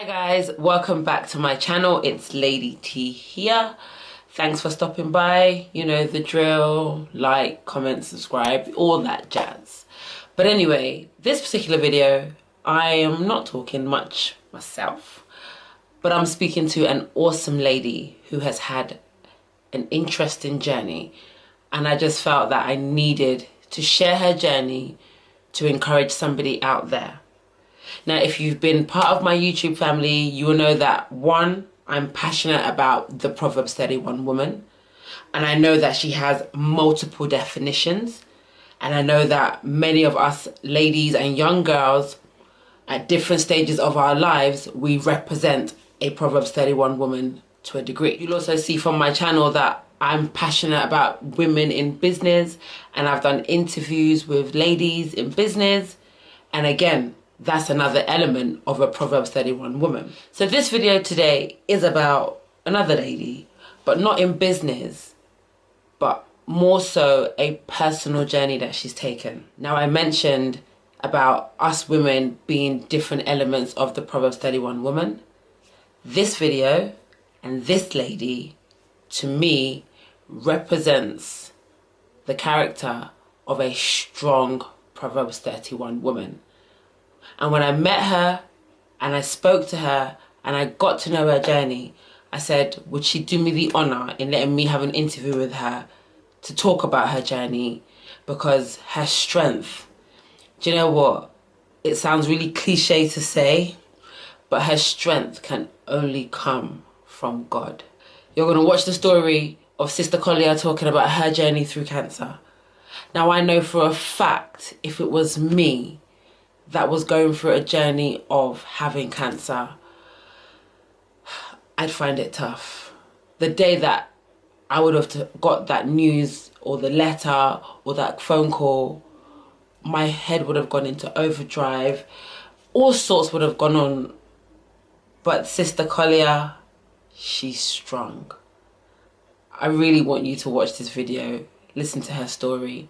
Hi guys, welcome back to my channel. It's Lady T here. Thanks for stopping by. You know the drill, like, comment, subscribe, all that jazz. But anyway, this particular video, I am not talking much myself, but I'm speaking to an awesome lady who has had an interesting journey, and I just felt that I needed to share her journey to encourage somebody out there. Now, if you've been part of my YouTube family, you will know that one, I'm passionate about the Proverbs 31 woman. And I know that she has multiple definitions. And I know that many of us ladies and young girls at different stages of our lives, we represent a Proverbs 31 woman to a degree. You'll also see from my channel that I'm passionate about women in business, and I've done interviews with ladies in business. And again, that's another element of a Proverbs 31 woman. So this video today is about another lady, but not in business, but more so a personal journey that she's taken. Now, I mentioned about us women being different elements of the Proverbs 31 woman. This video and this lady, to me, represents the character of a strong Proverbs 31 woman. And when I met her and I spoke to her and I got to know her journey, I said, would she do me the honor in letting me have an interview with her to talk about her journey? Because her strength, do you know what? It sounds really cliche to say, but her strength can only come from God. You're going to watch the story of Sister Kolia talking about her journey through cancer. Now, I know for a fact, if it was me that was going through a journey of having cancer, I'd find it tough. The day that I would have got that news or the letter or that phone call, my head would have gone into overdrive. All sorts would have gone on. But Sister Kolia, she's strong. I really want you to watch this video, listen to her story.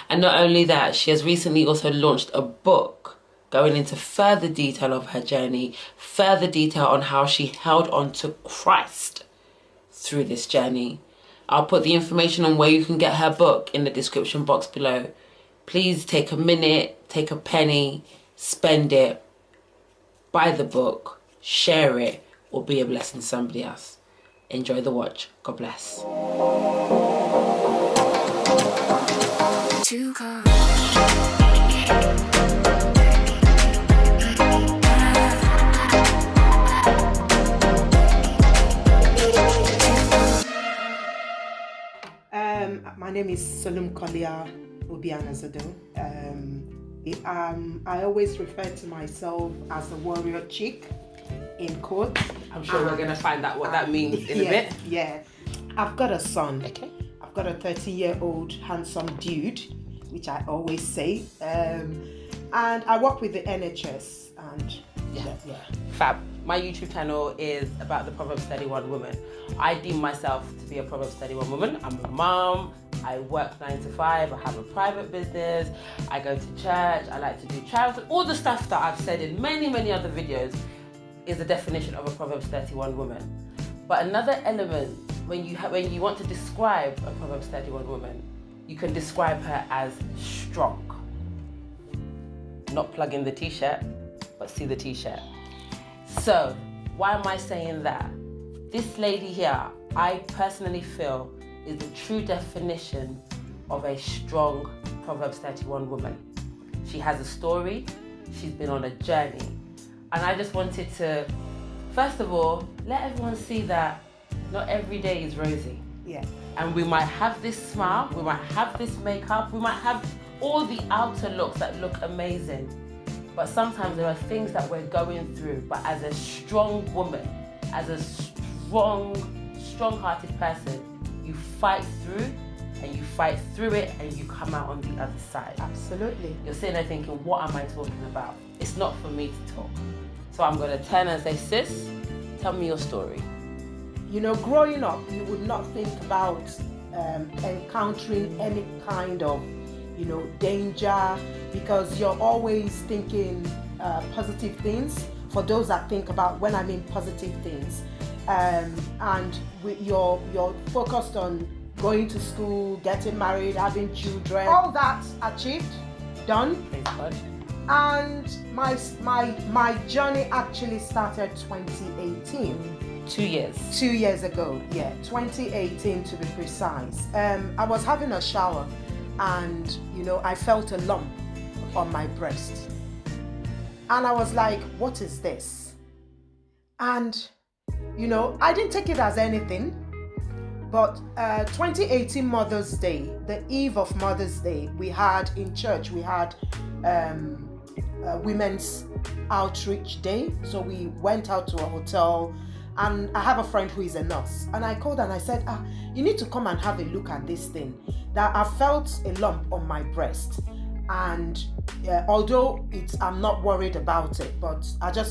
And not only that, she has recently also launched a book going into further detail of her journey, further detail on how she held on to Christ through this journey. I'll put the information on where you can get her book in the description box below. Please take a minute, take a penny, spend it, buy the book, share it, or be a blessing to somebody else. Enjoy the watch. God bless. My name is Kolia Obianazado. I always refer to myself as a warrior chick, in quotes. I'm sure we're going to find out what that means in a bit. Yeah. I've got a son. Okay. I've got a 30-year-old handsome dude, which I always say. And I work with the NHS. And yeah. Fab. My YouTube channel is about the Proverbs 31 woman. I deem myself to be a Proverbs 31 woman. I'm a mom. I work 9 to 5. I have a private business. I go to church. I like to do charity. All the stuff that I've said in many, many other videos is a definition of a Proverbs 31 woman. But another element, when you want to describe a Proverbs 31 woman, you can describe her as strong. Not plug in the t-shirt, but see the t-shirt. So, why am I saying that? This lady here, I personally feel, is the true definition of a strong Proverbs 31 woman. She has a story, she's been on a journey. And I just wanted to, first of all, let everyone see that not every day is rosy. Yeah. And we might have this smile, we might have this makeup, we might have all the outer looks that look amazing. But sometimes there are things that we're going through, but as a strong woman, as a strong-hearted person, you fight through it and you come out on the other side. Absolutely. You're sitting there thinking, what am I talking about? It's not for me to talk. So I'm going to turn and say, sis, tell me your story. You know, growing up, you would not think about encountering any kind of, danger, because you're always thinking positive things. for those that think about when I mean positive things, and you're focused on going to school, getting married, having children, all that achieved, done. Praise God. And my journey actually started 2018. 2 years. 2 years ago, yeah, 2018 to be precise. I was having a shower, and I felt a lump on my breast, and I was like, what is this? And I didn't take it as anything, but 2018 Mother's Day, the eve of Mother's Day, we had in church, we had Women's Outreach Day. So we went out to a hotel, and I have a friend who is a nurse, and I called and I said, you need to come and have a look at this thing, that I felt a lump on my breast. And although I'm not worried about it, but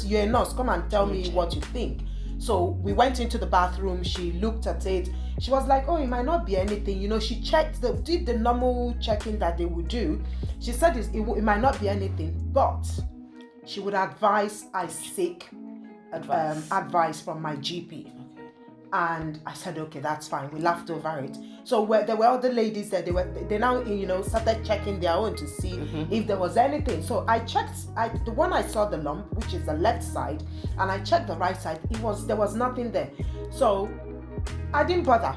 you're a nurse, come and tell me what you think. So we went into the bathroom, she looked at it, she was like, oh, it might not be anything. She checked, did the normal checking that they would do. She said it might not be anything, but she would advise I seek advice from my GP. Okay. And I said, okay, that's fine. We laughed over it. So there were other ladies there. They now started checking their own to see if there was anything. So I checked. The one I saw the lump, which is the left side, and I checked the right side. There was nothing there. So I didn't bother.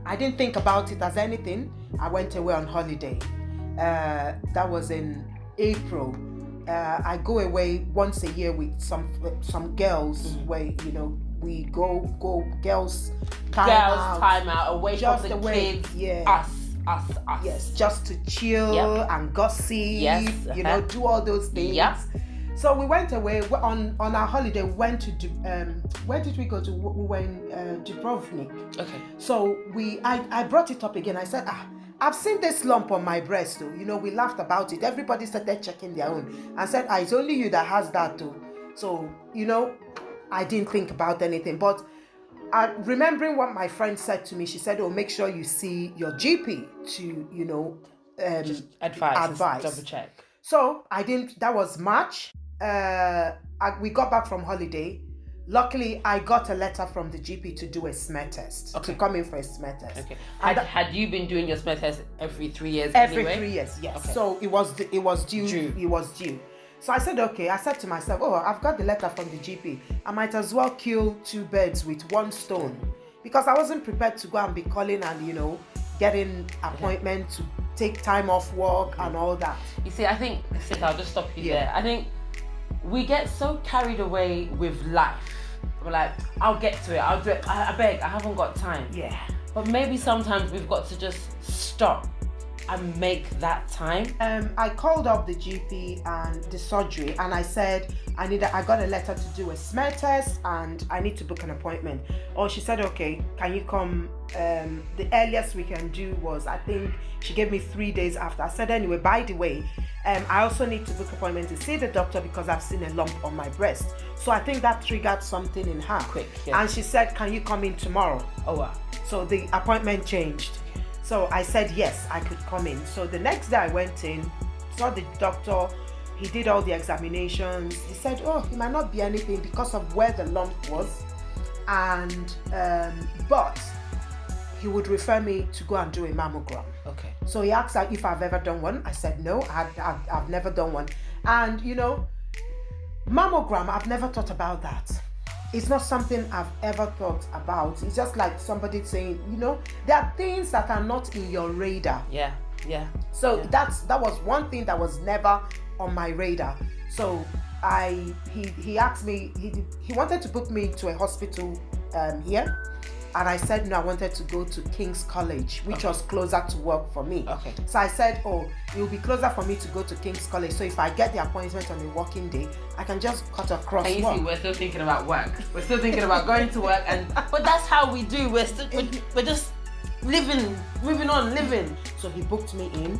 I didn't think about it as anything. I went away on holiday. That was in April. I go away once a year with some girls where we go girls time out away just from the away, kids. Yeah. Us. Yes, just to chill and gossip. Yes. Do all those things. Yep. So we went away on our holiday. We went to where did we go to? We were in Dubrovnik. Okay. So I brought it up again. I said, I've seen this lump on my breast though. We laughed about it. Everybody started checking their own and said, it's only you that has that too. So I didn't think about anything. But remembering what my friend said to me, she said, make sure you see your GP to Just advice. Double check. So I didn't. That was March. We got back from holiday. Luckily, I got a letter from the GP to do a smear test. Okay. To come in for a smear test. Okay. Had you been doing your smear test every 3 years? Every anyway? 3 years, yes. Okay. So it was due. It was due. So I said, okay. I said to myself, I've got the letter from the GP. I might as well kill two birds with one stone, because I wasn't prepared to go and be calling and getting appointment to take time off work and all that. You see, I think, I'll just stop you there. I think we get so carried away with life. We're like, I'll get to it. I'll do it. I beg, I haven't got time. Yeah. But maybe sometimes we've got to just stop and make that time. I called up the GP and the surgery, and I said I got a letter to do a smear test and I need to book an appointment. Oh, she said, okay, can you come? The earliest we can do was, I think she gave me 3 days after. I said, anyway, by the way, I also need to book appointment to see the doctor because I've seen a lump on my breast. So I think that triggered something in her. Quick, yeah. And she said, can you come in tomorrow? Oh wow. So the appointment changed. So I said, yes, I could come in. So the next day I went in, saw the doctor. He did all the examinations. He said, it might not be anything because of where the lump was. And, but he would refer me to go and do a mammogram. Okay. So he asked if I've ever done one. I said, no, I've never done one. And, mammogram, I've never thought about that. It's not something I've ever thought about. It's just like somebody saying, there are things that are not in your radar. Yeah. So that was one thing that was never on my radar. So he asked me, he wanted to book me to a hospital here. And I said, no, I wanted to go to King's College, which was closer to work for me. Okay. So I said, it will be closer for me to go to King's College. So if I get the appointment on a working day, I can just cut across and you work. see, we're still thinking about work. We're still thinking about going to work, but that's how we do. We're just living, moving on, living. So he booked me in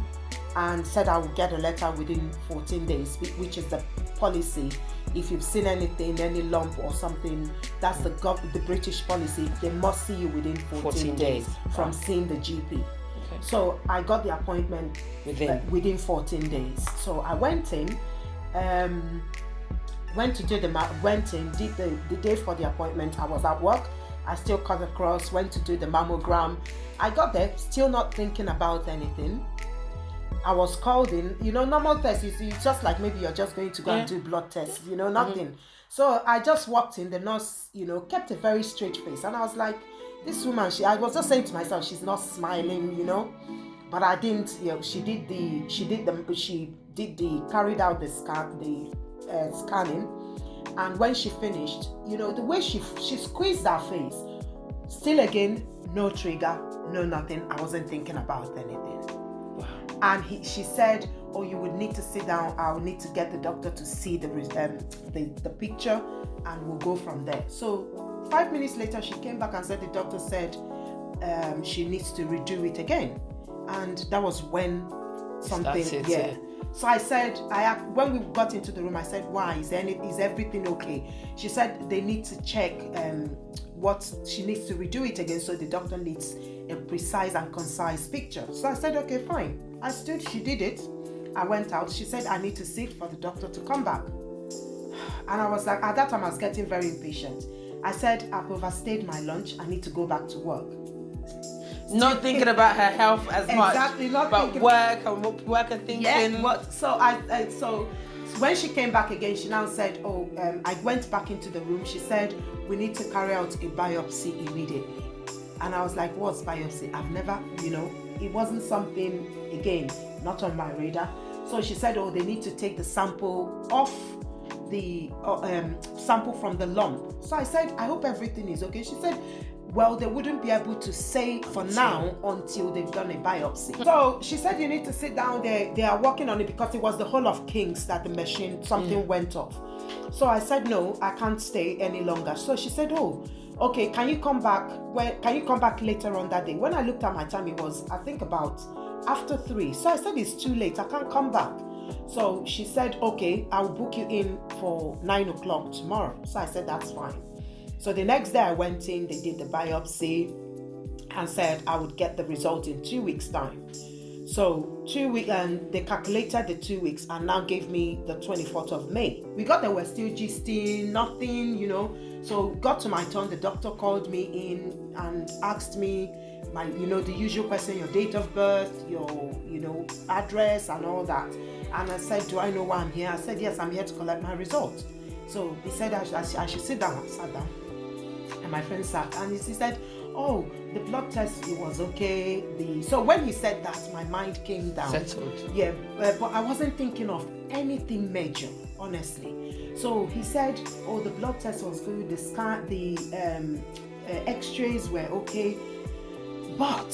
and said I would get a letter within 14 days, which is the policy. If you've seen anything, any lump or something, that's the British policy. They must see you within 14 days from seeing the GP. Okay. So I got the appointment within 14 days. So I went in. went to do went in, did the day for the appointment. I was at work. I still cut across, went to do the mammogram. I got there, still not thinking about anything. I was called in, normal tests, it's just like maybe you're just going to go and do blood tests, nothing. So I just walked in, the nurse, kept a very straight face. And I was like, this woman, I was just saying to myself, she's not smiling, but I didn't, carried out the scanning. And when she finished, the way she squeezed her face, still again, no trigger, no nothing. I wasn't thinking about anything. Wow. And she said, oh, you would need to sit down. I'll need to get the doctor to see the picture, and we'll go from there. So 5 minutes later, she came back and said the doctor said she needs to redo it again. And that was when something, So I said, when we got into the room, I said, why? Is everything okay? She said they need to check she needs to redo it again, so the doctor needs a precise and concise picture. So I said, okay, fine. I stood, she did it. I went out. She said, I need to sit for the doctor to come back. And I was like, at that time, I was getting very impatient. I said, I've overstayed my lunch. I need to go back to work. Not thinking about her health as much. Exactly, not but thinking work and thinking. Yeah, so when she came back again, she now said, I went back into the room. She said, we need to carry out a biopsy immediately. And I was like, what's biopsy? I've never, it wasn't something, again, not on my radar. So she said, they need to take the sample off the sample from the lump. So I said, I hope everything is okay. She said, well, they wouldn't be able to say for now until they've done a biopsy. So she said, you need to sit down there. They are working on it because it was the whole of Kings that the machine, something went off. So I said, no, I can't stay any longer. So she said, okay, can you come back? Can you come back later on that day? When I looked at my time, it was, I think, about after 3. So I said, it's too late. I can't come back. So she said, okay, I'll book you in for 9 o'clock tomorrow. So I said, that's fine. So the next day I went in, they did the biopsy and said I would get the result in 2 weeks' time. So 2 weeks, and they calculated the 2 weeks and now gave me the 24th of May. We got there, we're still gisting, nothing, So got to my turn, the doctor called me in and asked me the usual question, your date of birth, your, address and all that. And I said, do I know why I'm here? I said, yes, I'm here to collect my result. So he said I should sit down. I sat down. And my friend sat, and he said, the blood test, it was okay. So when he said that, my mind came down. Settled. Yeah, but I wasn't thinking of anything major, honestly. So he said, the blood test was good, the scan, the x-rays were okay. But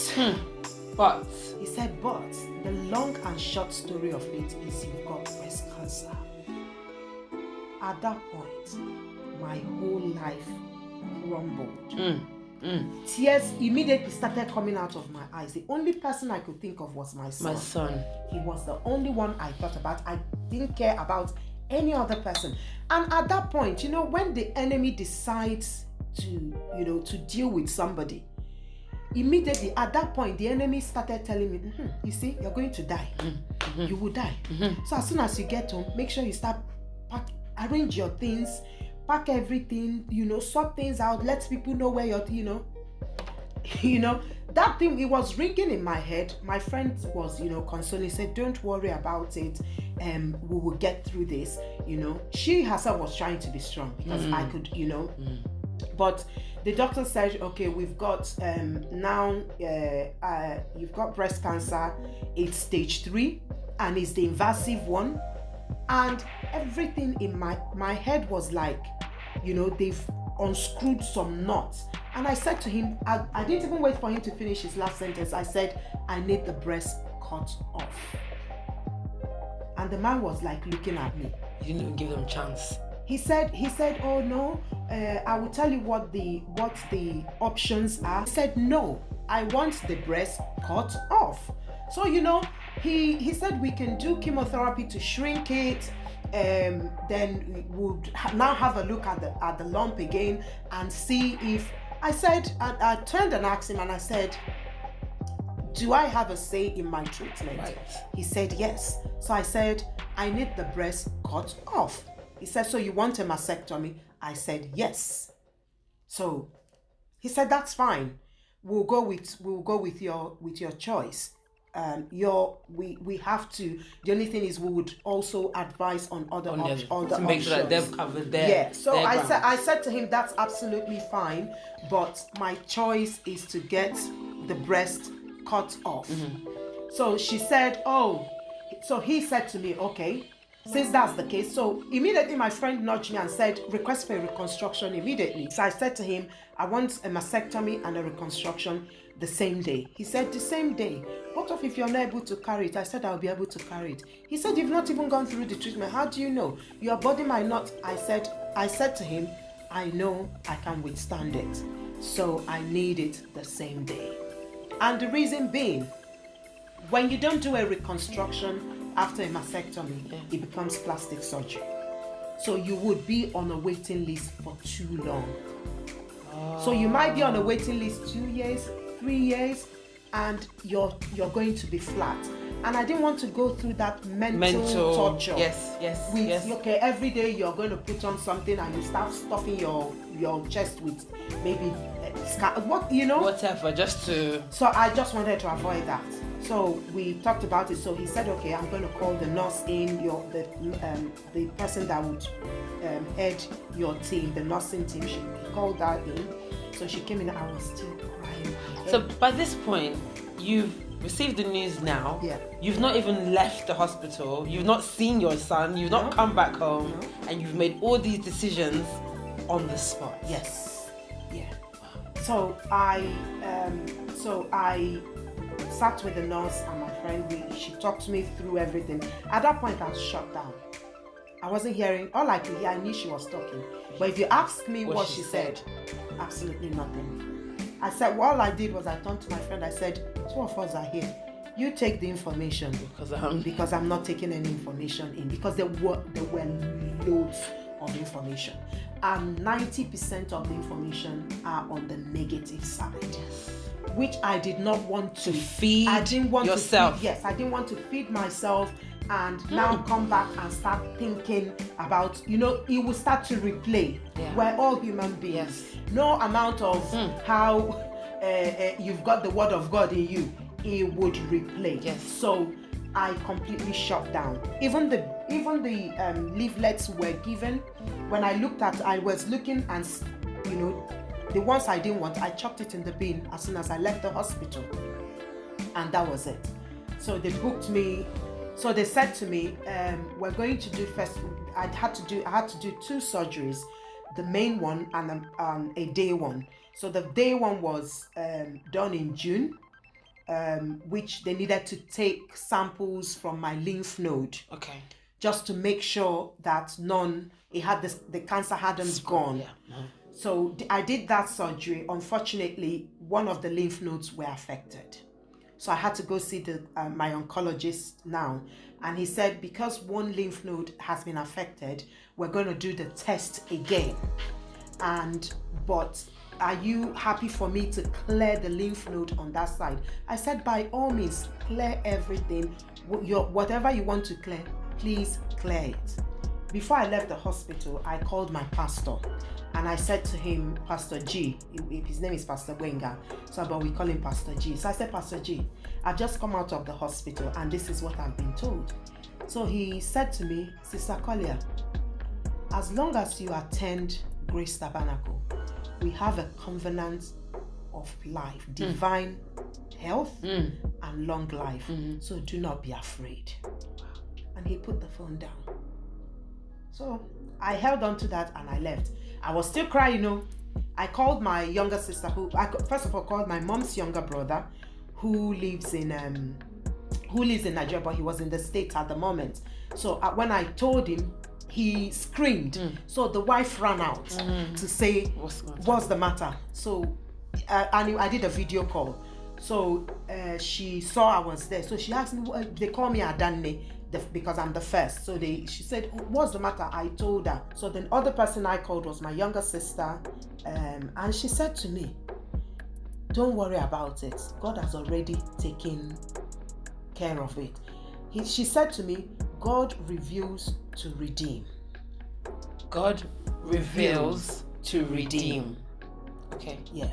he said, but the long and short story of it is you've got breast cancer. At that point, my whole life crumbled. Tears immediately started coming out of my eyes. The only person I could think of was my son. He was the only one I thought about. I didn't care about any other person. And at that point, when the enemy decides to deal with somebody, immediately at that point, the enemy started telling me, you see, you're going to die. You will die. So as soon as you get home, make sure you start arrange your things, pack everything, sort things out, let people know where you're, that thing, it was ringing in my head. My friend was, consoling, said, don't worry about it. We will get through this. She herself was trying to be strong because I could, but the doctor said, okay, we've got, now, you've got breast cancer. It's stage 3 and it's the invasive one. And everything in my head was like, they've unscrewed some knots. And I said to him, I didn't even wait for him to finish his last sentence. I said, I need the breast cut off. And the man was like looking at me. You didn't even give them a chance. He said, oh no, I will tell you what the options are. He said, no, I want the breast cut off. So, he said we can do chemotherapy to shrink it. Then we would now have a look at the lump again and see if, I said, I turned and asked him and I said, do I have a say in my treatment? Right. He said, yes. So I said, I need the breast cut off. He said, so you want a mastectomy? I said, yes. So he said, that's fine. We'll go with your choice. We have to. The only thing is, we would also advise on other options to make sure that they've covered their So their I said to him, that's absolutely fine, but my choice is to get the breast cut off. So she said, oh, so he said to me, okay, since that's the case. So immediately my friend nudged me and said, request for a reconstruction immediately. So I said to him, I want a mastectomy and a reconstruction the same day. He said, the same day? What if you're not able to carry it? I said, I'll be able to carry it. He said, you've not even gone through the treatment. How do you know? Your body might not. I said to him, I know I can withstand it. So I need it the same day. And the reason being, when you don't do a reconstruction after a mastectomy, it becomes plastic surgery. So you would be on a waiting list for too long. So you might be on a waiting list 2 years, 3 years, and you're going to be flat. And I didn't want to go through that mental torture. Yes. Okay, every day you're going to put on something and you start stuffing your chest with maybe whatever, just to. So I just wanted to avoid that. So we talked about it. So he said, okay, I'm going to call the nurse in, the person that would head your team, the nursing team. He called that in. So she came in and I was still crying. So by this point, you've received the news now. Yeah. You've not even left the hospital. You've not seen your son. You've not come back home. No. And you've made all these decisions on the spot. Yes. Yeah. So I sat with the nurse and my friend. She talked me through everything. At that point, I was shut down. I wasn't hearing. All I could hear, I knew she was talking. But if you ask me what she said, absolutely nothing. I said, well, all I did was I turned to my friend. I said, two of us are here. You take the information because I'm not taking any information in, because there were loads of information, and 90% of the information are on the negative side, which I did not want to feed. I didn't want yourself. I didn't want to feed myself and now come back and start thinking about, it will start to replay. We're all human beings. No amount of how you've got the word of God in you, it would replay. So I completely shut down. Even the leaflets were given. When I was looking and the ones I didn't want, I chucked it in the bin as soon as I left the hospital, and that was it. So they booked me. So they said to me, we're going to do first. I had to do 2 surgeries, the main one and a day one. So the day one was done in June, which they needed to take samples from my lymph node. Okay. Just to make sure that the cancer hadn't gone. So I did that surgery. Unfortunately, one of the lymph nodes were affected. So I had to go see my oncologist now. And he said, because one lymph node has been affected, we're going to do the test again. But are you happy for me to clear the lymph node on that side? I said, by all means, clear everything. Whatever you want to clear, please clear it. Before I left the hospital, I called my pastor and I said to him, Pastor G, his name is Pastor Wenga, but we call him Pastor G. So I said, Pastor G, I've just come out of the hospital and this is what I've been told. So he said to me, Sister Kolia, as long as you attend Grace Tabernacle, we have a covenant of life, divine health and long life. So do not be afraid. And he put the phone down. So I held on to that and I left. I was still crying, I called my younger sister, first of all called my mom's younger brother, who lives in Nigeria, but he was in the States at the moment. So when I told him, he screamed. So the wife ran out to say, what's the matter? So I did a video call. So she saw I was there. So she asked me, they call me Adanne because I'm the first. So she said, what's the matter? I told her. So the other person I called was my younger sister. And she said to me, don't worry about it. God has already taken care of it. She said to me, God reveals to redeem. God reveals to redeem. Okay. Yeah.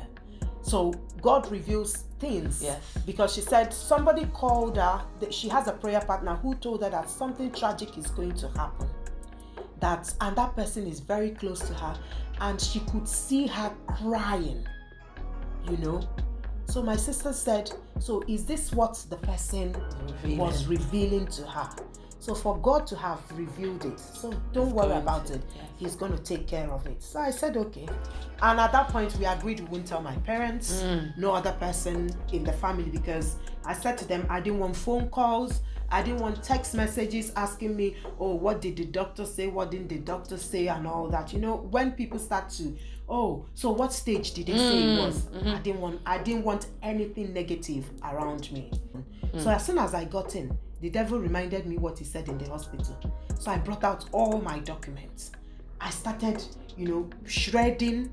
So God reveals things. Yes. Because she said somebody called her, that she has a prayer partner who told her that something tragic is going to happen. And that person is very close to her, and she could see her crying, you know. So my sister said, so is this what the person was revealing to her? So for God to have revealed it, so don't worry about it. Yes. He's going to take care of it. So I said, okay. And at that point, we agreed we wouldn't tell my parents, no other person in the family, because I said to them, I didn't want phone calls. I didn't want text messages asking me, oh, what did the doctor say? What didn't the doctor say? And all that. You know, when people start to, oh, so what stage did they say it was? I didn't want anything negative around me. So as soon as I got in, the devil reminded me what he said in the hospital. So I brought out all my documents. I started, you know, shredding.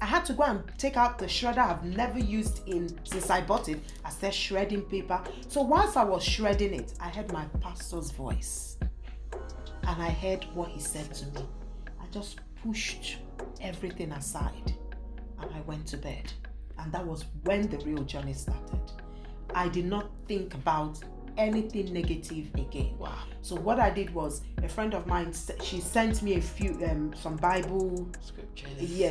I had to go and take out the shredder I've never used since I bought it. I started shredding paper. So once I was shredding it, I heard my pastor's voice. And I heard what he said to me. I just pushed everything aside and I went to bed. And that was when the real journey started. I did not think about anything negative again. Wow. So what I did was, a friend of mine, she sent me a few some Bible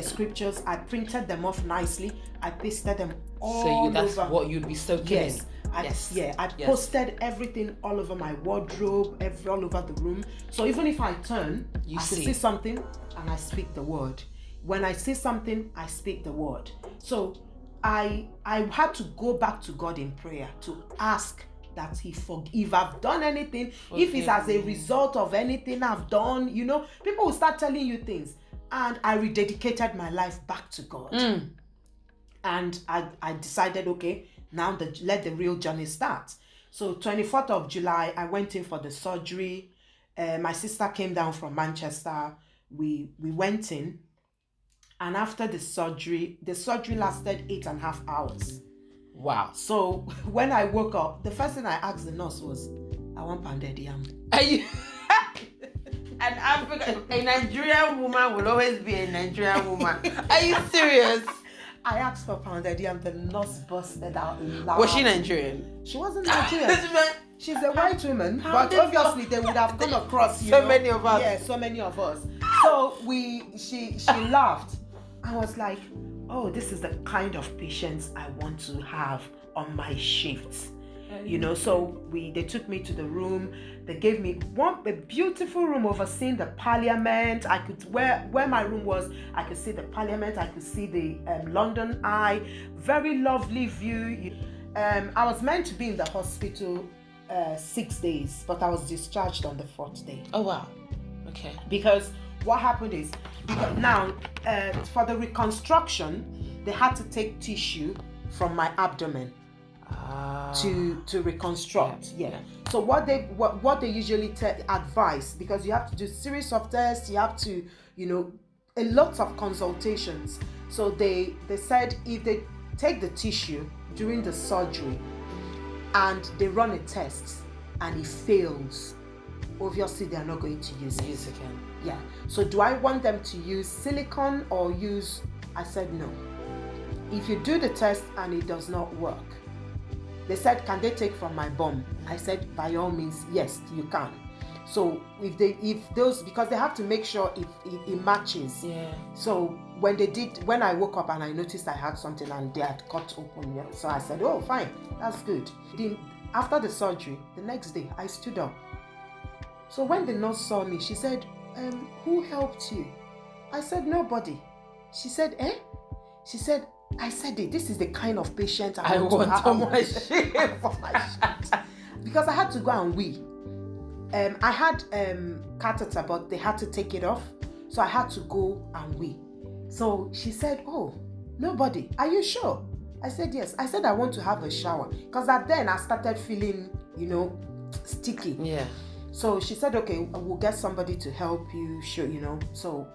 scriptures. I printed them off nicely. I pasted them all over. That's what you'd be soaking in. I posted everything all over my wardrobe, all over the room. So even if I turn, I can see something and I speak the word. When I see something, I speak the word. So I had to go back to God in prayer to ask that he if I've done anything, if it's as a result of anything I've done, you know, people will start telling you things. And I rededicated my life back to God. And I decided, okay, now let the real journey start. So 24th of July, I went in for the surgery. My sister came down from Manchester. We went in. And after the surgery lasted 8.5 hours. Wow. So when I woke up, the first thing I asked the nurse was, I want pounded yam. Are you... a Nigerian woman will always be a Nigerian woman. Are you serious? I asked for pounded yam. The nurse busted out laughing. Was she Nigerian? She wasn't Nigerian. She's a white woman, but obviously they would have come across you. Many of us. Yeah, so many of us. So she laughed. I was like, oh, this is the kind of patience I want to have on my shifts. You know, so they took me to the room. They gave me a beautiful room overseeing the parliament. I could, where my room was, I could see the parliament. I could see the London Eye. Very lovely view. I was meant to be in the hospital 6 days, but I was discharged on the 4th day. Oh, wow. Okay. Because what happened is, now for the reconstruction, they had to take tissue from my abdomen to reconstruct. Yeah. So what they usually advise, because you have to do a series of tests, you have to, you know, a lot of consultations. So they said if they take the tissue during the surgery and they run a test and it fails, obviously they are not going to use it again. Yeah. So do I want them to use silicone or use? I said no. If you do the test and it does not work, they said, can they take from my bum? I said, by all means, yes, you can. So because they have to make sure it matches. Yeah. So when I woke up and I noticed I had something and they had cut open, yeah, so I said, oh, fine, that's good. Then after the surgery, the next day, I stood up. So when the nurse saw me, she said, who helped you? I said, nobody. She said, eh? She said, I said, this is the kind of patient I want on my shift. Because I had to go and wee. I had catheter, but they had to take it off. So I had to go and wee. So she said, oh, nobody. Are you sure? I said, yes. I said, I want to have a shower. Because then I started feeling, you know, sticky. Yeah. So she said, okay, we'll get somebody to help you, sure, you know. So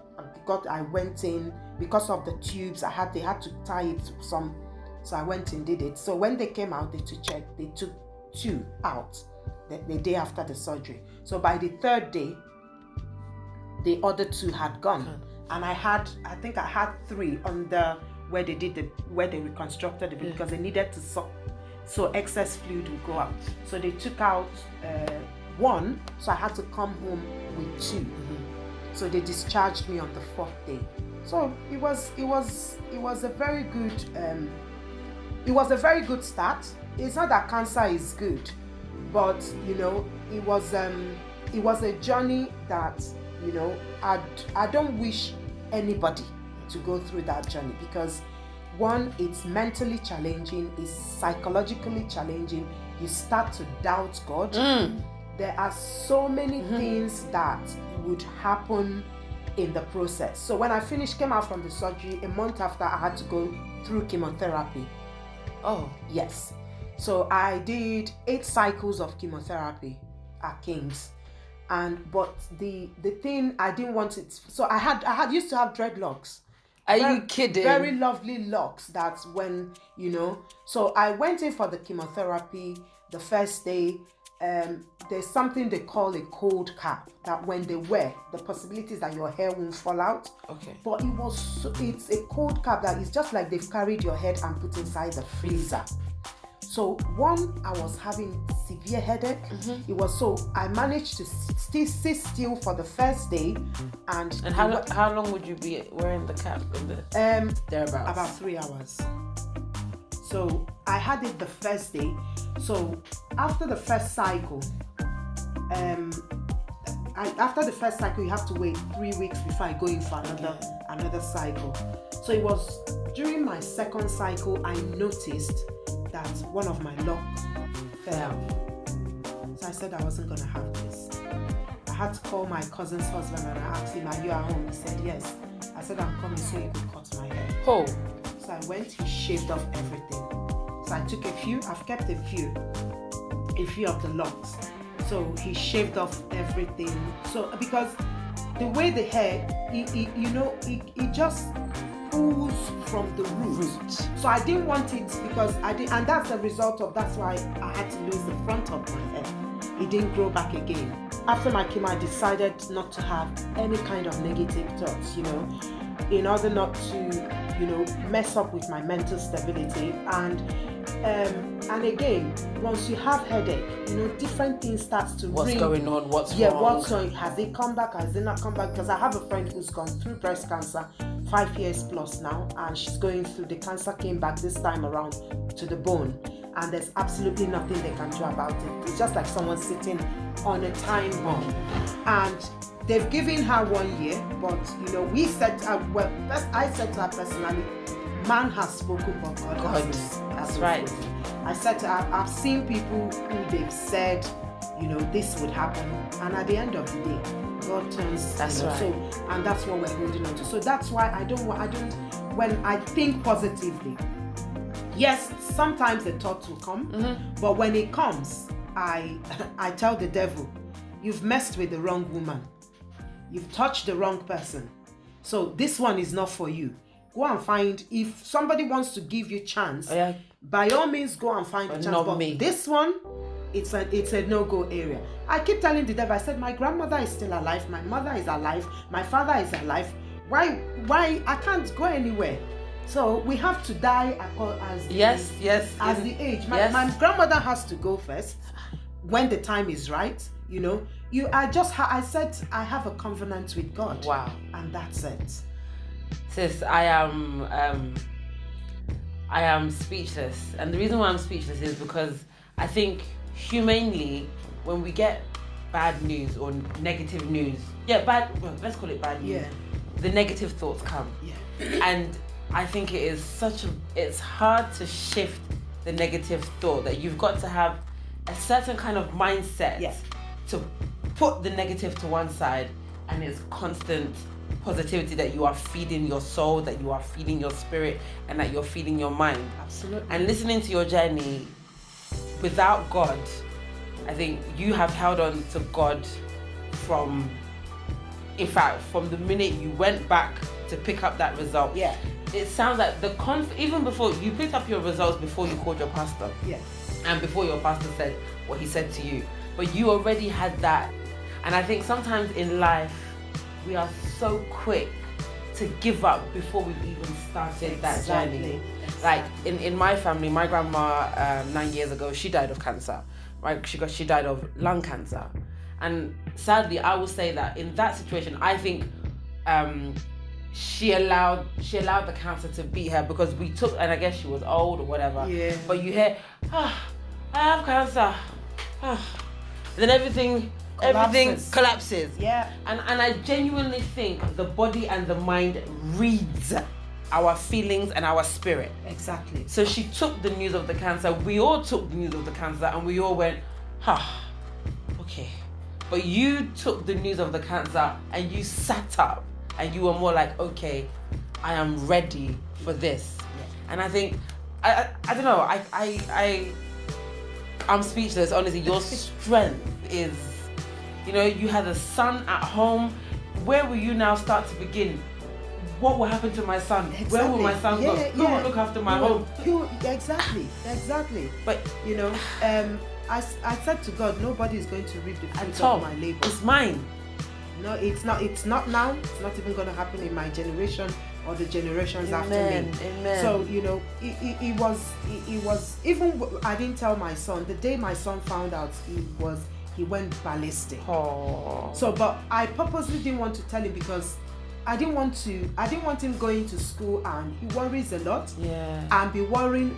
I went in, because of the tubes, they had to tie it to some, so I went and did it. So when they came out, they took 2 out the day after the surgery. So by the 3rd day, the other 2 had gone. And I think I had 3 on where they reconstructed it because they needed to suck, so excess fluid would go out. So they took out 1, so I had to come home with 2. So they discharged me on the 4th day. So it was a very good start. It's not that cancer is good, but it was a journey that I don't wish anybody to go through that journey, because 1, it's mentally challenging, it's psychologically challenging. You start to doubt God. There are so many things that would happen in the process. So when I came out from the surgery, a month after, I had to go through chemotherapy. Oh. Yes. So I did 8 cycles of chemotherapy at King's. But the thing, I didn't want it. So I had used to have dreadlocks. Are you kidding? Very lovely locks. That's when, So I went in for the chemotherapy the first day. There's something they call a cold cap, that when they wear, the possibilities that your hair won't fall out. Okay. But it's a cold cap that is just like they've carried your head and put inside the freezer. So I was having severe headache. It was I managed to sit still for the first day, and how long would you be wearing the cap in the thereabouts? About 3 hours. So I had it the first day. So after the first cycle, you have to wait 3 weeks before I go in for another cycle. So it was during my second cycle I noticed that one of my locks fell. So I said I wasn't going to have this. I had to call my cousin's husband and I asked him, "Are you at home?" He said yes. I said, "I'm coming so you could cut my hair." Oh. So I went, he shaved off everything. So I took I've kept a few of the locks. So he shaved off everything. So because the way the hair, it just pulls from the root. So I didn't want it because and that's that's why I had to lose the front of my hair. It didn't grow back again. After my chemo, I decided not to have any kind of negative thoughts, in order not to, mess up with my mental stability. And again, once you have headache, different things starts to what's ring. Going on? What's wrong? What's going? Has it come back? Has it not come back? Because I have a friend who's gone through breast cancer 5 years plus now, and she's going through. The cancer came back this time around to the bone, and there's absolutely nothing they can do about it. It's just like someone sitting on a time bomb, and they've given her 1 year. But we said, I said to her personally, man has spoken, but God has that's right. I said to her, I've seen people who they've said, this would happen, and at the end of the day, God turns. That's right. So, and that's what we're holding on to. So that's why I don't. When I think positively, yes, sometimes the thoughts will come, but when it comes, I tell the devil, you've messed with the wrong woman, you've touched the wrong person. So this one is not for you. Go and find, if somebody wants to give you chance, by all means go and find a chance. Not but me. This one, it's a no-go area. I keep telling the devil, I said, my grandmother is still alive, my mother is alive, my father is alive. Why I can't go anywhere? So we have to die as the age. My grandmother has to go first when the time is right. I said I have a covenant with God. Wow. And that's it. Sis, I am speechless, and the reason why I'm speechless is because I think humanely, when we get bad news or negative news, let's call it bad news. The negative thoughts come, and I think it's hard to shift the negative thought. That you've got to have a certain kind of mindset to put the negative to one side, and it's constant positivity that you are feeding your soul, that you are feeding your spirit, and that you're feeding your mind. Absolutely. And listening to your journey, without God, I think you have held on to God from the minute you went back to pick up that result. Yeah. It sounds like even before you picked up your results, before you called your pastor. Yes. And before your pastor said what he said to you. But you already had that. And I think sometimes in life, we are so quick to give up before we've even started that journey. Like in my family, my grandma 9 years ago, she died of cancer. Right, she died of lung cancer, and sadly, I will say that in that situation, I think she allowed the cancer to beat her, because we took, and I guess she was old or whatever. Yeah. But you hear, I have cancer, and then everything collapses. Yeah. And I genuinely think the body and the mind reads our feelings and our spirit. Exactly. So she took the news of the cancer. We all took the news of the cancer, and we all went, okay. But you took the news of the cancer and you sat up and you were more like, okay, I am ready for this. Yeah. And I think, I don't know, I'm speechless, honestly. Your strength is, you had a son at home. Where will you now start to begin? What will happen to my son? Exactly. Where will my son go? Who will look after my home? Exactly. But I said to God, nobody is going to reap the fruit of my labor. It's mine. No, it's not. It's not now. It's not even going to happen in my generation or the generations after me. Amen. So it was even. I didn't tell my son. The day my son found out, he went ballistic. Oh. So, but I purposely didn't want to tell him, because I didn't want him going to school, and he worries a lot. Yeah. And be worrying,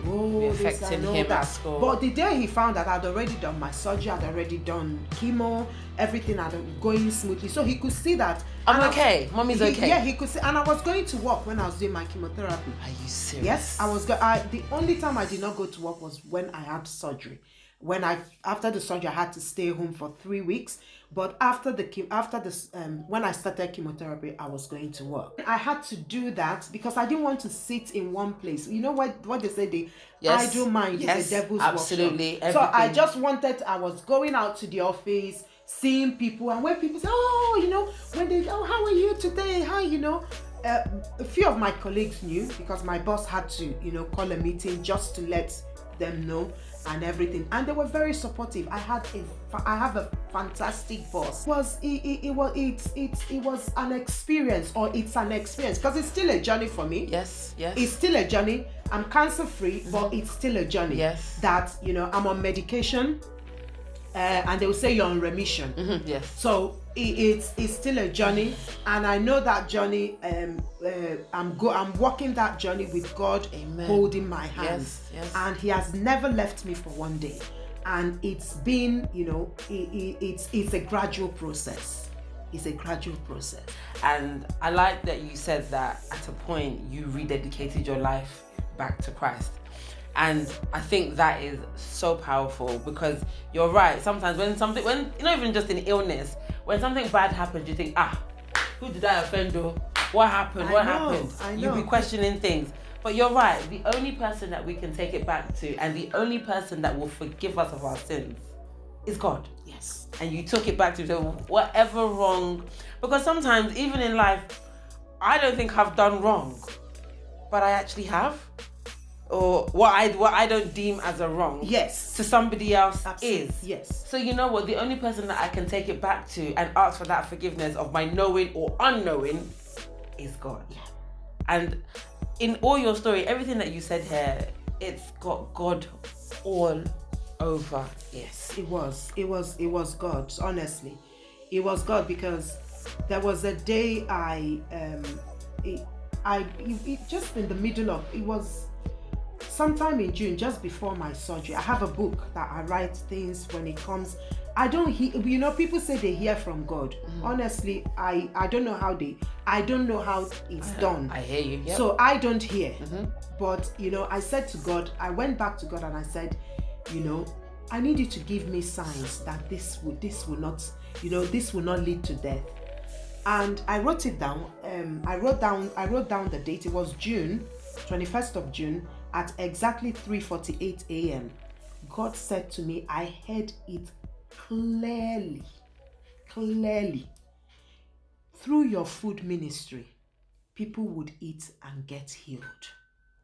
affecting him at school. But the day he found that I'd already done my surgery, I'd already done chemo, everything had going smoothly. So he could see that I'm okay. Mommy's okay. Yeah, he could see, and I was going to work when I was doing my chemotherapy. Are you serious? Yes, I was. The only time I did not go to work was when I had surgery. After the surgery, I had to stay home for 3 weeks. But when I started chemotherapy, I was going to work. I had to do that because I didn't want to sit in one place. You know what they say? The idle mind is the devil's absolutely. workshop. So I was going out to the office, seeing people, and when people say, how are you today? A few of my colleagues knew, because my boss had to, call a meeting just to let them know and everything, and they were very supportive. I have a fantastic boss. It was an experience, or it's an experience, because it's still a journey for me. Yes. It's still a journey. I'm cancer free, but it's still a journey. Yes. That I'm on medication, and they will say you're on remission. Mm-hmm. Yes. So it's still a journey, and I know that journey. I'm walking that journey with God. Amen. Holding my hands. Yes. And He has never left me for one day. And it's been, it's a gradual process. It's a gradual process. And I like that you said that at a point you rededicated your life back to Christ. And I think that is so powerful, because you're right. Sometimes when not even just in illness, when something bad happens, you think, who did I offend though? What happened? I know. You'll be questioning things. But you're right. The only person that we can take it back to, and the only person that will forgive us of our sins, is God. Yes. And you took it back to whatever wrong. Because sometimes, even in life, I don't think I've done wrong, but I actually have. Or what I don't deem as a wrong, yes, to somebody else absolutely. Is. Yes. So you know what? The only person that I can take it back to and ask for that forgiveness of my knowing or unknowing is God. Yeah. And in all your story, everything that you said here, it's got God all over. Yes, it was God. Honestly, it was God, because there was a day just in the middle of it was. Sometime in June, just before my surgery, I have a book that I write things when it comes. I don't hear, people say they hear from God. Mm-hmm. Honestly, I don't know how it's done. I hear you. Yep. So I don't hear. Mm-hmm. But, I said to God, I went back to God and I said, I need you to give me signs that this will not lead to death. And I wrote it down. I wrote down the date. It was June, 21st of June. At exactly 3:48 a.m., God said to me, I heard it clearly. Through your food ministry, people would eat and get healed.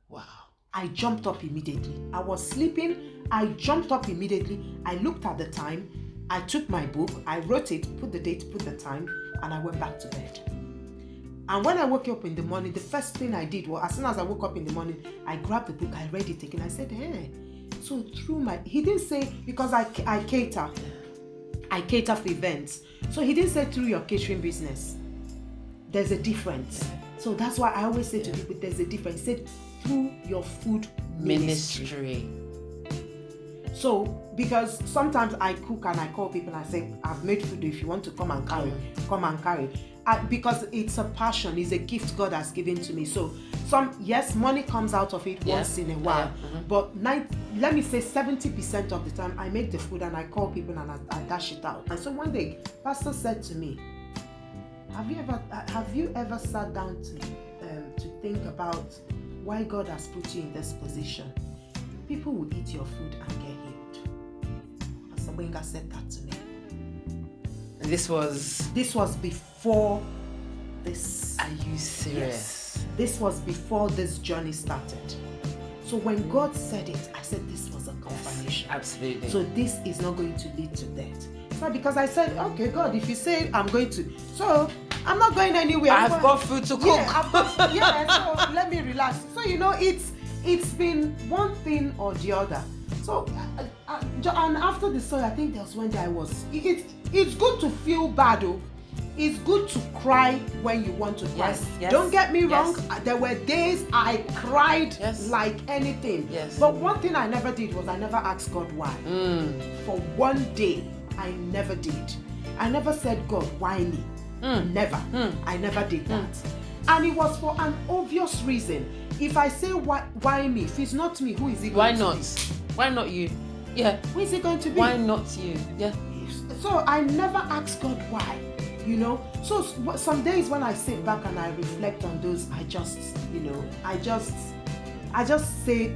Wow. I jumped up immediately. I was sleeping. I jumped up immediately. I looked at the time. I took my book. I wrote it, put the date, put the time. and I went back to bed. And when I woke up in the morning, the first thing I did was, as soon as I woke up in the morning, I grabbed the book, I read it again. I said, hey, so he didn't say, because I cater for events. So he didn't say through your catering business. There's a difference. So that's why I always say to people, there's a difference. He said through your food ministry. So, because sometimes I cook and I call people and I say, I've made food, if you want to come and carry, come and carry. Because it's a passion, it's a gift God has given to me. So, money comes out of it once in a while. But let me say 70% of the time, I make the food and I call people and I dash it out. And so one day, Pastor said to me, have you ever sat down to think about why God has put you in this position? People will eat your food and get healed. Pastor Wenga said that to me. And this was before this. Are you serious? Yes. This was before this journey started. So when God said it, I said this was a confirmation. Yes, absolutely. So this is not going to lead to death. It's not because I said, okay, God, if you say I'm going to, so I'm not going anywhere. I've got food to cook. So let me relax. So it's been one thing or the other. So and after the story, I think there was one day it's good to feel bad though. It's good to cry when you want to cry. Yes. Don't get me wrong. There were days I cried like anything. Yes. But one thing I never did was I never asked God why. For one day, I never did. I never said, God, why me? Never. I never did that. And it was for an obvious reason. If I say why me? If it's not me, who is it going to be? Why not you? Yeah. Who is it going to be? Why not you? Yeah. So I never asked God why. So some days when I sit back and I reflect on those, I just say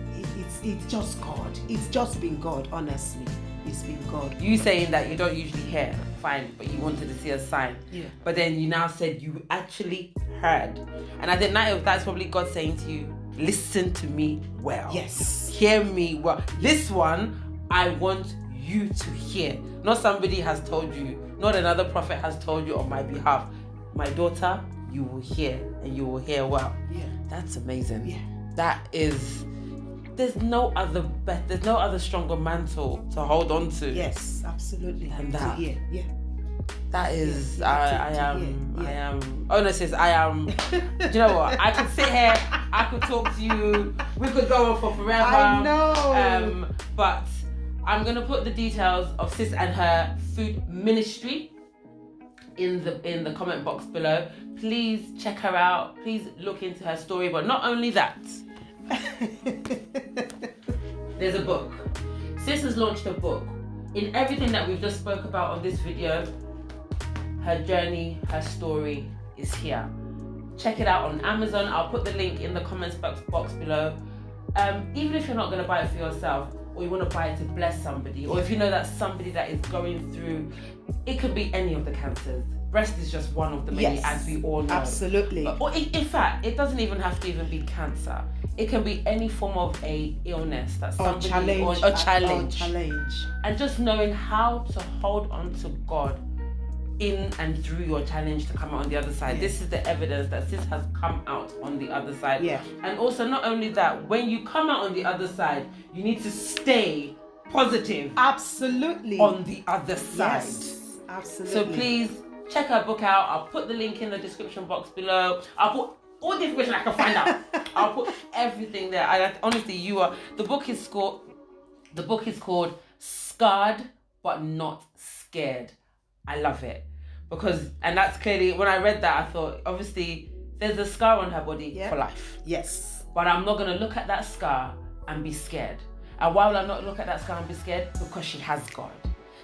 it's just God. It's just been God, honestly. It's been God. You saying that you don't usually hear, fine, but you wanted to see a sign. Yeah. But then you now said you actually heard. And I think that's probably God saying to you, listen to me well. Yes. Hear me well. This one, I want you to hear. Not somebody has told you, not another prophet has told you on my behalf. My daughter, you will hear, and you will hear well. Yeah. That's amazing. Yeah. That is, there's no other stronger mantle to hold on to. Yes, absolutely. And that. Yeah. That is, Yeah. I am, honestly, do you know what? I could sit here, I could talk to you, we could go on for forever. I know. But I'm going to put the details of Sis and her food ministry in the comment box below. Please check her out. Please look into her story. But not only that, there's a book. Sis has launched a book. In everything that we've just spoke about on this video, her journey, her story is here. Check it out on Amazon. I'll put the link in the comments box below. Even if you're not going to buy it for yourself, or you want to buy it to bless somebody, or if you know that somebody that is going through, it could be any of the cancers. Breast is just one of the many, as we all know. Absolutely. Or in fact, it doesn't even have to even be cancer. It can be any form of a illness that somebody or challenge. And just knowing how to hold on to God in and through your challenge to come out on the other side. This is the evidence that Sis has come out on the other side. Yeah. And also, not only that, when you come out on the other side, you need to stay positive. Absolutely. On the other side. Yes, absolutely. So please check her book out. I'll put the link in the description box below. I'll put all the information I can find out. I'll put everything there. Honestly, the book is called Scarred But Not Scared. I love it. And that's clearly, when I read that, I thought, obviously, there's a scar on her body for life. Yes. But I'm not going to look at that scar and be scared. And why will I not look at that scar and be scared? Because she has God.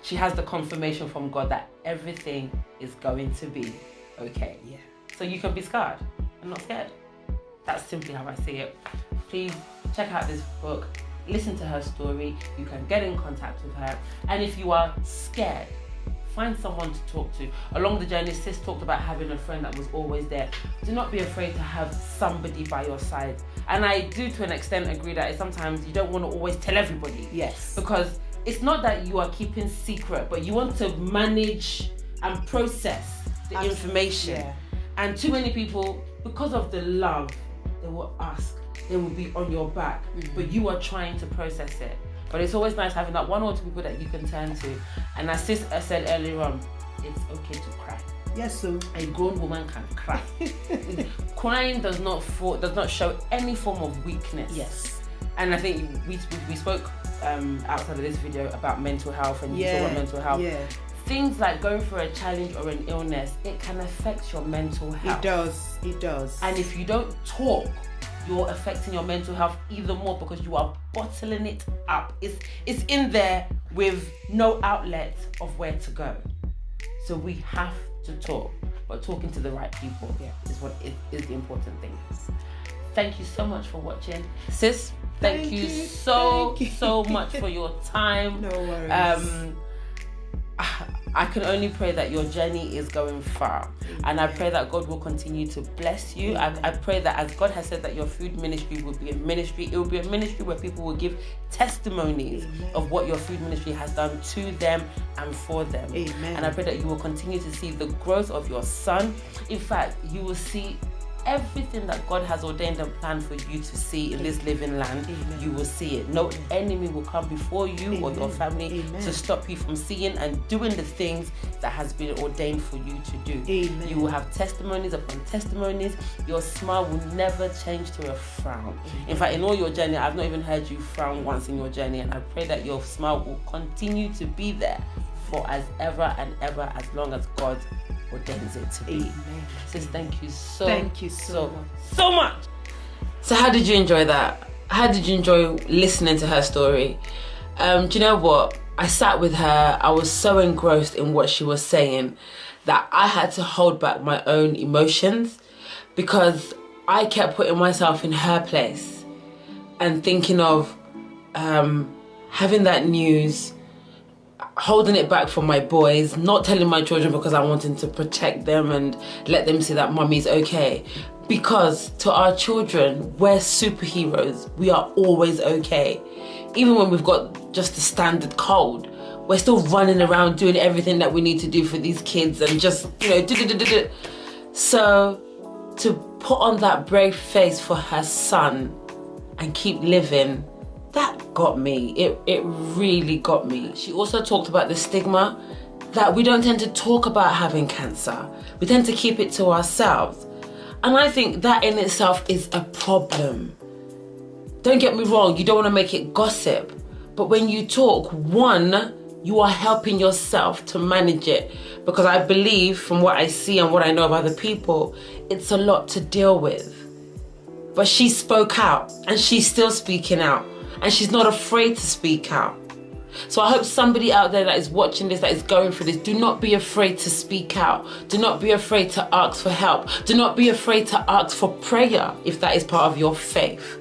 She has the confirmation from God that everything is going to be okay. Yeah. So you can be scarred and not scared. That's simply how I see it. Please check out this book. Listen to her story. You can get in contact with her. And if you are scared, find someone to talk to. Along the journey, Sis talked about having a friend that was always there. Do not be afraid to have somebody by your side. And I do, to an extent, agree that sometimes you don't want to always tell everybody. Yes. Because it's not that you are keeping secret, but you want to manage and process the information. Yeah. And too many people, because of the love, they will ask, they will be on your back, but you are trying to process it. But it's always nice having that one or two people that you can turn to. And as Sis said earlier on, it's okay to cry. Yes, so a grown woman can cry. Crying does not show any form of weakness. Yes. And I think we spoke outside of this video about mental health, and you talk about mental health. Yeah. Things like going through a challenge or an illness, it can affect your mental health. It does. And if you don't talk, you're affecting your mental health even more because you are bottling it up. It's in there with no outlet of where to go. So we have to talk, but talking to the right people is what is the important thing. Thank you so much for watching. Sis, thank you so much for your time. No worries. I can only pray that your journey is going far. And I pray that God will continue to bless you. I pray that as God has said that your food ministry will be a ministry, it will be a ministry where people will give testimonies of what your food ministry has done to them and for them. Amen. And I pray that you will continue to see the growth of your son. In fact, you will see everything that God has ordained and planned for you to see in this living land. You will see it. No enemy will come before you or your family to stop you from seeing and doing the things that has been ordained for you to do. You will have testimonies upon testimonies. Your smile will never change to a frown. In fact, in all your journey, I've not even heard you frown once in your journey, and I pray that your smile will continue to be there for as ever and ever, as long as God ordains it to be. Sis, thank you so much. So how did you enjoy that? How did you enjoy listening to her story? Do you know what? I sat with her. I was so engrossed in what she was saying that I had to hold back my own emotions, because I kept putting myself in her place and thinking of having that news, holding it back for my boys, not telling my children because I wanted to protect them and let them see that mummy's okay. Because to our children, we're superheroes. We are always okay. Even when we've got just a standard cold, we're still running around doing everything that we need to do for these kids and just, So to put on that brave face for her son and keep living, that got me. It really got me. She also talked about the stigma that we don't tend to talk about having cancer. We tend to keep it to ourselves. And I think that in itself is a problem. Don't get me wrong, you don't want to make it gossip. But when you talk, one, you are helping yourself to manage it. Because I believe, from what I see and what I know of other people, it's a lot to deal with. But she spoke out, and she's still speaking out. And she's not afraid to speak out. So I hope somebody out there that is watching this, that is going through this, do not be afraid to speak out. Do not be afraid to ask for help. Do not be afraid to ask for prayer if that is part of your faith.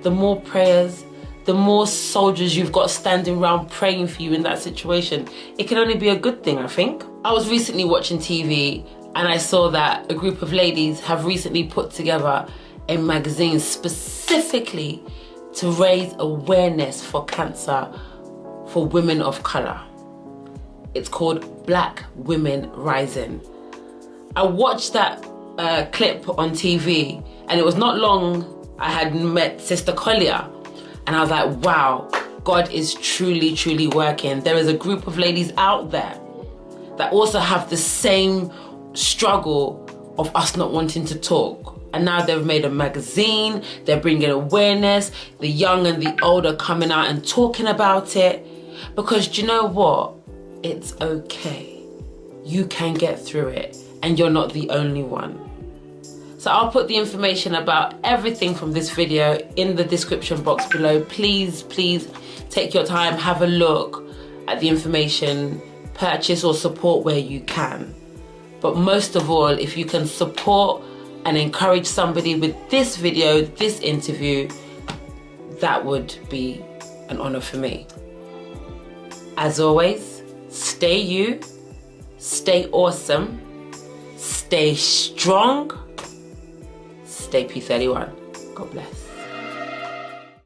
The more prayers, the more soldiers you've got standing around praying for you in that situation, it can only be a good thing, I think. I was recently watching TV and I saw that a group of ladies have recently put together a magazine specifically to raise awareness for cancer for women of colour. It's called Black Women Rising. I watched that clip on TV, and it was not long I had met Sister Kolia, and I was like, wow, God is truly, truly working. There is a group of ladies out there that also have the same struggle of us not wanting to talk. And now they've made a magazine, they're bringing awareness, the young and the old are coming out and talking about it. Because do you know what? It's okay. You can get through it, and you're not the only one. So I'll put the information about everything from this video in the description box below. Please, please take your time, have a look at the information, purchase or support where you can. But most of all, if you can support and encourage somebody with this video, this interview, that would be an honor for me. As always, stay you, stay awesome, stay strong, stay P31. God bless.